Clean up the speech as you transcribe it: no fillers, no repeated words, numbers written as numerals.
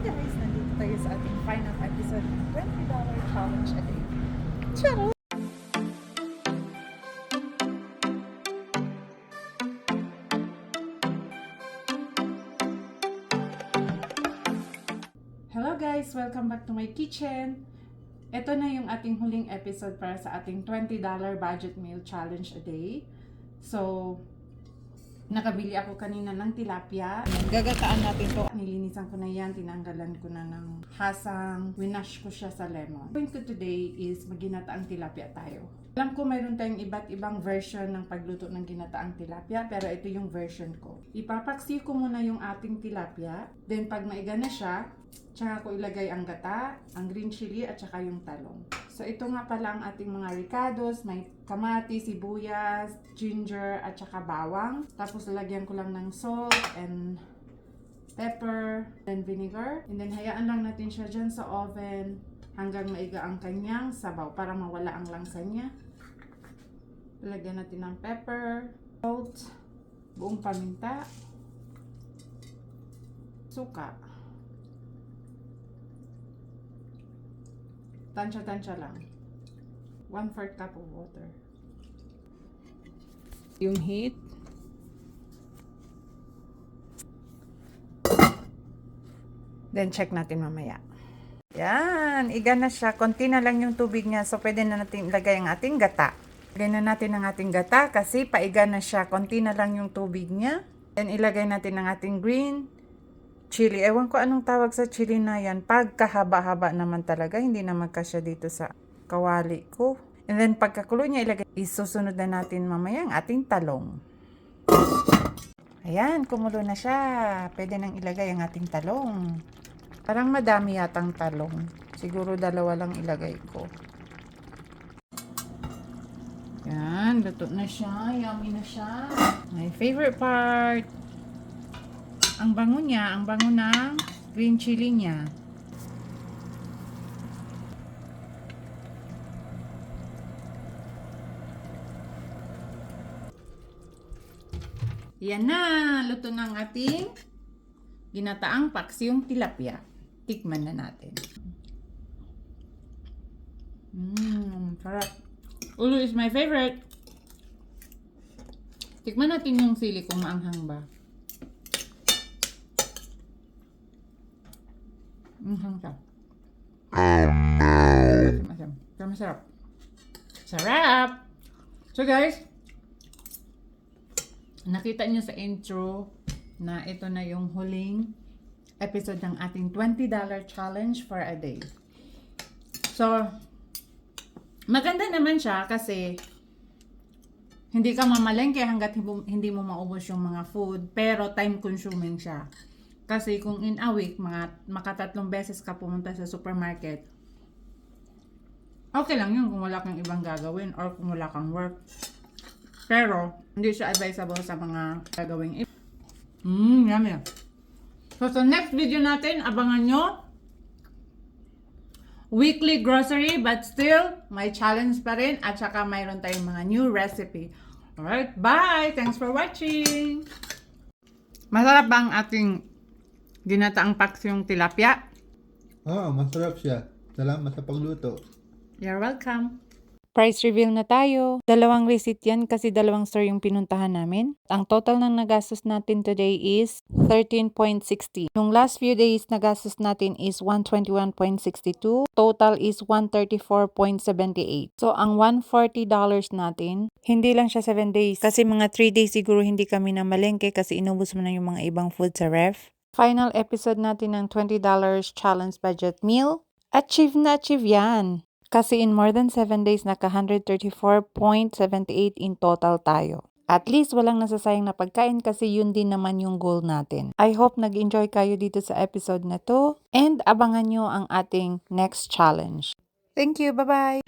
guys, nandito tayo sa ating final episode ng $20 challenge a day. Charo! Hello guys! Welcome back to my kitchen! Ito na yung ating huling episode para sa ating $20 budget meal challenge a day. So, nakabili ako kanina ng tilapia. Gagataan natin to. Nilinisan ko na yan, tinanggalan ko na ng hasang, winash ko siya sa lemon. Point ko today is maginataang tilapia tayo. Alam ko mayroon tayong iba't ibang version ng pagluto ng ginataang tilapia, pero ito yung version ko. Ipapaksiw ko muna yung ating tilapia, then pag maiga na siya, tsaka ko ilagay ang gata, ang green chili, at saka yung talong. So ito nga pala ang ating mga ricados, may kamatis, sibuyas, ginger, at saka bawang. Tapos lalagyan ko lang ng salt and pepper, then vinegar. And then hayaan lang natin siya dyan sa oven hanggang maiga ang kanyang sabaw para mawala ang langsa niya. Lalagyan natin ng pepper, salt, buong paminta, suka. Tansya-tansya lang. 1/4 cup of water. Yung heat. Then check natin mamaya. Yan, iga na siya. Konti na lang yung tubig niya. So pwede na natin ilagay ang ating gata. Ilagay na natin ang ating gata kasi paiga na siya. Konti na lang yung tubig niya. Then ilagay natin ang ating green chili. Ewan ko anong tawag sa chili na yan. Pagkahaba-haba naman talaga. Hindi na magkasya dito sa kawali ko. And then pagkakulo niya ilagay. Isusunod na natin mamaya ang ating talong. Ayan, kumulo na siya. Pwede nang ilagay ang ating talong. Parang madami yatang talong. Siguro 2 lang ilagay ko. Yan, luto na siya. Yummy na siya. My favorite part. Ang bango niya, ang bango ng green chili niya. Yan na, luto ng ating ginataang paksiong tilapia. Tikman na natin. Sarap. Ulo is my favorite. Tikman natin yung sili kung maanghang ba. Siya. Masarap. Sarap! So guys, nakita niyo sa intro na ito na yung huling episode ng ating $20 challenge for a day. So, maganda naman siya kasi hindi ka mamalengke hanggat hindi mo maubos yung mga food, pero time consuming siya. Kasi kung in a week, makatatlong beses ka pumunta sa supermarket, okay lang yun kung wala kang ibang gagawin or kung wala kang work. Pero, hindi siya advisable sa mga gagawing yummy. So, sa next video natin, abangan nyo weekly grocery, but still, may challenge pa rin. At saka, mayroon tayong mga new recipe. Alright, bye! Thanks for watching! Masarap ba ang ating ginataang paksyong tilapia? Oo, masarap siya. Salamat sa pagluto. You're welcome. Price reveal na tayo. 2 receipt yan kasi 2 store yung pinuntahan namin. Ang total ng nagastos natin today is 13.60. Nung last few days nagastos natin is 121.62. Total is 134.78. So ang $140 natin, hindi lang siya 7 days. Kasi mga 3 days siguro hindi kami na malengke kasi inubos mo na yung mga ibang food sa ref. Final episode natin ng $20 challenge budget meal. Achieve na achieve yan. Kasi in more than 7 days, naka 134.78 in total tayo. At least walang nasasayang na pagkain kasi yun din naman yung goal natin. I hope nag-enjoy kayo dito sa episode na to and abangan nyo ang ating next challenge. Thank you, bye-bye!